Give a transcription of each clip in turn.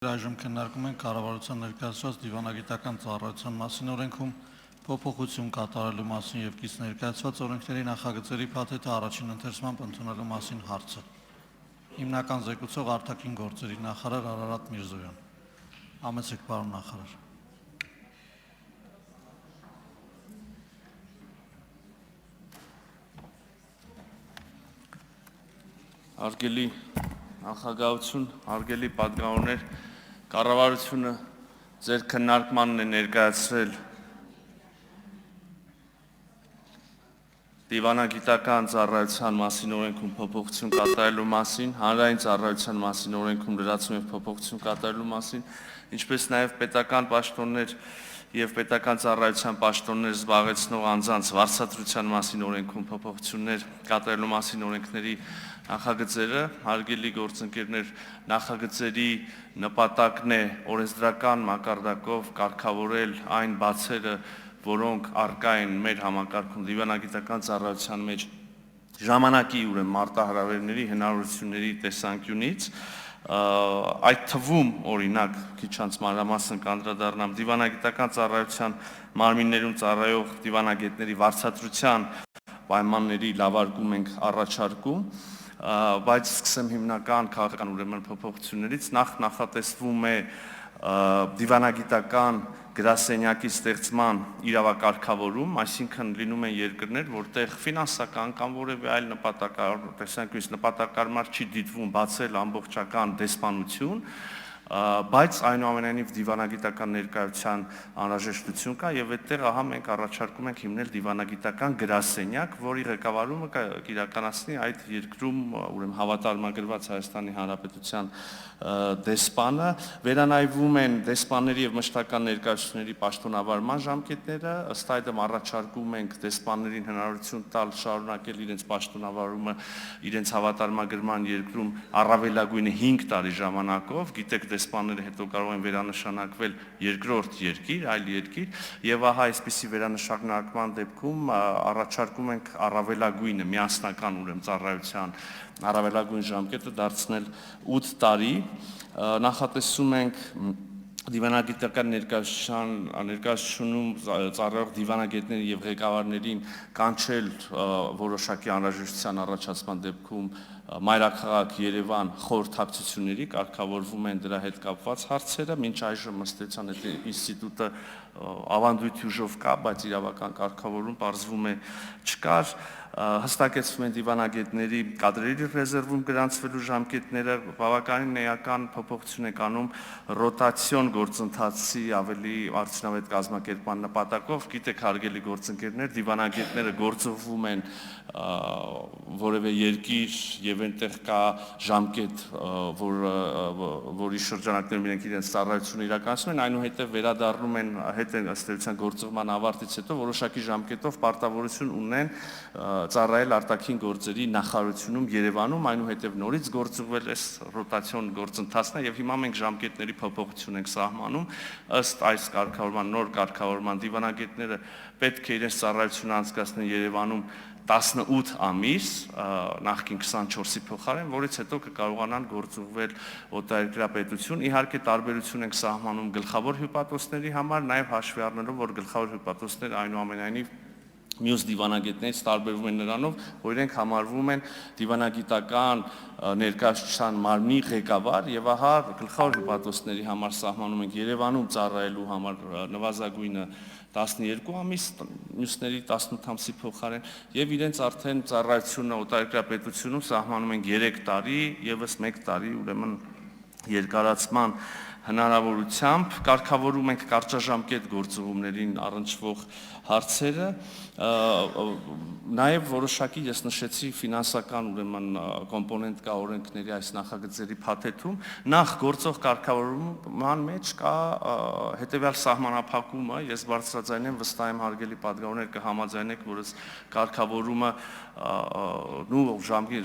Այժմ քննարկում ենք կառավարության ներկայացված դիվանագիտական ծառայության մասին օրենքում փոփոխություն կատարելու մասին եւ կից ներկայացված օրենքների նախագծերի փաթեթը առաջին ընթերցմամբ ընդունելու մասին հարցը։ Հիմնական զեկուցող արտաքին գործերի նախարար Արարատ Միրզոյան։ Համեցեք, պարոն նախարար։ Հարգելի նախագահություն, հարգելի պատգամավորներ, կառավարությունը ձեր քննարկմանն է ներկայացրել դիվանագիտական ծառայության մասին օրենքում փոփոխություն կատարելու մասին, հանրային ծառայության մասին օրենքում լրացում եւ փոփոխություն կատարելու մասին, ինչպես նաեւ պետական պաշտոններ եւ պետական ծառայության պաշտոններ զբաղեցնող անձանց վարձատրության մասին օրենքում փոփոխություններ կատարելու մասին օրենքների նախագծերը, հարգելի գործընկերներ, նախագծերի նպատակն է օրենսդրական մակարդակով կարգավորել այն բացերը, որոնք առկա են մեր համակարգում դիվանագիտական ծառայության մեջ ժամանակի ուրեմն մարտահրավերների հնարավորությունների տեսանկյունից, այդ թվում օրինակ քիչ անց մանրամասն կանդրադառնամ դիվանագիտական ծառայության մարմիններում ծառայող դիվանագետների վարձատրության պայմանների լավարկում ենք առաջարկում, բայց սկսեմ հիմնական քաղաքական ուրեմն փոփոխություններից, նախատեսվում է դիվանագիտական գրասենյակի ստեղծման իրավակարգավորում, այսինքն լինում են երկրներ, որտեղ ֆինանսական կամ որևէ այլ նպատակարար չի դիտվում բացել ամբողջական դեսպանություն, բայց այնուամենայնիվ դիվանագիտական ներկայության անհրաժեշտություն կա եւ այդտեղ ահա մենք առաջարկում ենք հիմնել դիվանագիտական գրասենյակ, որի ղեկավարումը կիրականացնի այդ երկրում ուրեմն հավատարմագրված Հայաստանի Հանրապետության դեսպանը, վերանայվում են դեսպանների եւ մշտական ներկայացուցիչների պաշտոնավարման ժամկետները, ըստ այդմ առաջարկում ենք դեսպաններին հնարավորություն տալ շարունակել իրենց պաշտոնավարումը իրենց հավատարմագրման երկրում առավելագույնը 5 տարի ժամանակով, գիտեք դեսպանները հետո կարող են վերանշանակվել երկրորդ երկիր, այլ երկիր, եւ ահա այսպիսի վերանշանակման դեպքում առաջարկում ենք առավելագույնը միասնական ուրեմն ծառայության առավելագույն ժամկետը դարձնել 8 տարի, նախատեսում ենք դիվանագիտական ներկայացությունում ծառայող դիվանագետներին եւ ղեկավարներին կանչել որոշակի անհրաժեշտության առաջացման դեպքում մայրաքաղաք Երևան խորհրդակցությունների կարգավորվում են դրա հետ կապված հարցերը, մինչ այժմ ըստ էության այդ ինստիտուտը ավանդույթի ուժով կա, բայց իրավական կարգավորում պարզվում է չկար, հստակեցվում են դիվանագետների կադրերի ռեզերվում գրանցվելու ժամկետները, բավականին էական փոփոխություն է կանում ռոտացիոն գործընթացի ավելի արդյունավետ կազմակերպման նպատակով, գիտեք հարգելի գործընկերներ, դիվանագետները գործողվում են որևէ երկիր եւ այնտեղ կա ժամկետ, որի շրջանակներում իրենք իրենց ծառայությունը իրականացնում են, այնուհետև վերադառնում են ըստ էության գործողման ավարտից հետո որոշակի ժամկետով պարտավորություն ունեն ծառայել արտաքին գործերի նախարարությունում Երևանում, այնուհետև նորից գործուղվել այս ռոտացիոն գործընթացն է եւ հիմա մենք ժամկետների փոփոխություն ենք սահմանում ըստ այս կարգավորման նոր կարգավորման դիվանագետները պետք է իրենց ծառայությունը անցկացնեն Երևանում 18 ամիս նախքին 24-ի փոխարեն, որից հետո կկարողանան գործուղվել օտարերկրյա պետություն, իհարկե տարբերություն ենք սահմանում գլխավոր հյուպատոսների համար, նաև հաշվի առնելով, որ գլխավոր հյուպատոսները այնուամենայնիվ մյուս դիվանագետներից տարբերվում են նրանով, որ իրենք համարվում են դիվանագիտական ներկայացության մարմնի ղեկավար եւ ահա գլխավոր հյուպատոսների համար սահմանում ենք Երևանում ծառայելու համար նվազագույնը 12 ամիս, մյուսների 18 ամսի փոխարեն եւ իրենց արդեն ծառայությունը օտարերկրյա պետությունում սահմանում են 3 տարի, եւս 1 տարի ուրեմն երկարացման հնարավորությամբ կարգավորում ենք կարճաժամկետ գործողումներին առնչվող հարցերը, նաև որոշակի ես նշեցի ֆինանսական ուրեմն կոմպոնենտ կա օրենքների այս նախագծերի փաթեթում, նախ գործող կարգավորման մեջ կա հետեւյալ սահմանափակումը, ես բարձրաձայնեմ, վստահ եմ հարգելի պատգամավորներ կհամաձայնեք, որ այս կարգավորումը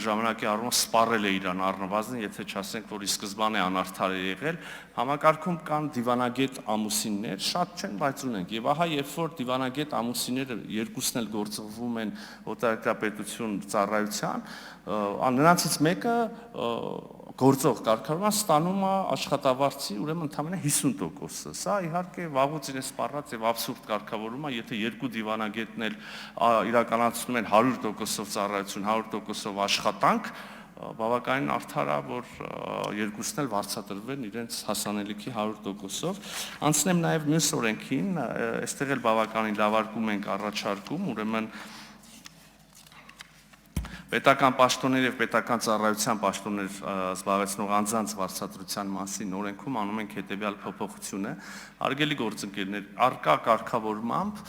ժամանակի առումով սպառել է իրան առնվազն, եթե չասենք, որ ի սկզբանե անարդար է եղել, համակարգում կան դիվանագետ ամուսիններ, շատ չեն, բայց ունենք, եւ ահա երբ որ դիվանագետ ամուսինները երկուսն էլ գործողվում են օտարերկրյա պետություն ծառայության, նրանցից մեկը գործող կարգավորման ստանում է աշխատավարձի ուրեմն ընդամենը 50%-ը։ Սա իհարկե վաղուց իրեն սպառած եւ աբսուրդ կարգավորում է, եթե երկու դիվանագետն էլ իրականացնում են 100%-ով ծառայություն, 100%-ով աշխատանք, բավականին արդար է, որ երկուսն էլ վարձատրվեն իրենց հասանելիքի 100%-ով։ Անցնեմ նաև մյուս օրենքին, այստեղ էլ բավականին լավարկում ենք առաջարկում, ուրեմն պետական պաշտոններ եւ պետական ծառայության պաշտոններ զբաղեցնող անձանց վարձատրության մասին օրենքում անում ենք հետեւյալ փոփոխությունը։ Հարգելի գործընկերներ, արկա կարգավորմամբ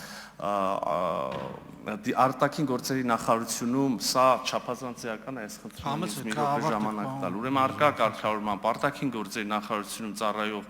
արտաքին գործերի նախարարությունում սա չափազանցական է, ես խնդրում եմ մի րոպե ժամանակ տալ։ Ուրեմն արկա կարգավորմամբ արտաքին գործերի նախարարությունում ծառայող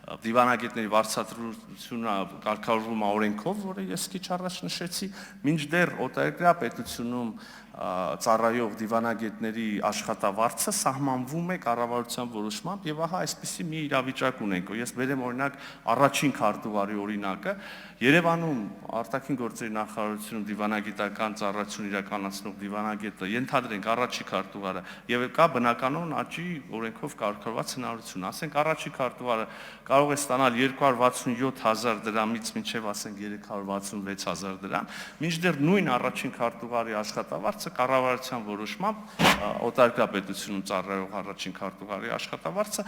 դիվանագետների վարձատրությունը կարգավորվում է օրենքով, որը ես քիչ առաջ նշեցի, մինչդեռ օտարերկրյա պետությունում ծառայող դիվանագետների աշխատավարձը սահմանվում է կառավարության որոշմամբ եւ ահա այսպիսի մի իրավիճակ ունենք։ Ես բերեմ օրինակ առաջին քարտուղարի օրինակը, Երևանում արտաքին գործերի նախարարությունում դիվանագիտական ծառայություն իրականացնող դիվանագետը ենթադրենք առաջի քարտուղարը եւ կա բնականon աճի օրենքով կարգավորված հնարավորություն, ասենք առաջի քարտուղարը կարող է ստանալ 267,000 դրամից մինչև ասենք 366,000 դրամ, մինչդեռ նույն առաջին քարտուղարի աշխատավարձը կառավարության որոշմամբ օտարերկրյա պետությունում ծառայող առաջին քարտուղարի աշխատավարձը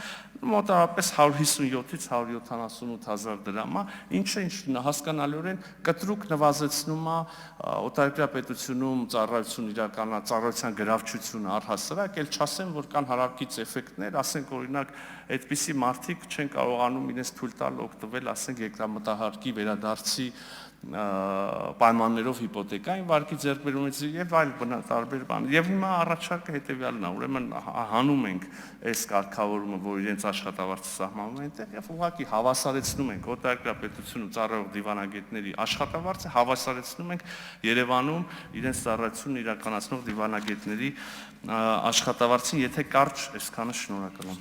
մոտավորապես 157-ից 178,000 դրամ է, ինչը հասկանալիորեն կտրուկ նվազեցնում է օտարերկրյա պետությունում ծառայության գրավչությունը առհասարակ, ել չասեմ, որ կան հարակից էֆեկտներ, ասենք օրինակ այդպիսի մարդիկ չեն կարողանում իրենց թույլ տալ օգտվել, ասենք երկրամտահարկի վերադարձի պայմաններով հիպոթեկային վարկի ձեռքբերումից եւ այլ տարբեր բան։ Եվ հիմա առաջարկը հետեւյալն է, ուրեմն հանում ենք այս կարգավորումը, որ իրենց աշխատավարձը սահմանում է այնտեղ եւ ուղղակի հավասարեցնում ենք օտարերկրյա պետությունում ծառայող դիվանագետների աշխատավարձը, հավասարեցնում ենք Երևանում իրենց ծառայությունն իրականացնող դիվանագետների աշխատավարձին, եթե կարճ այսքանը շնորհակալ եմ։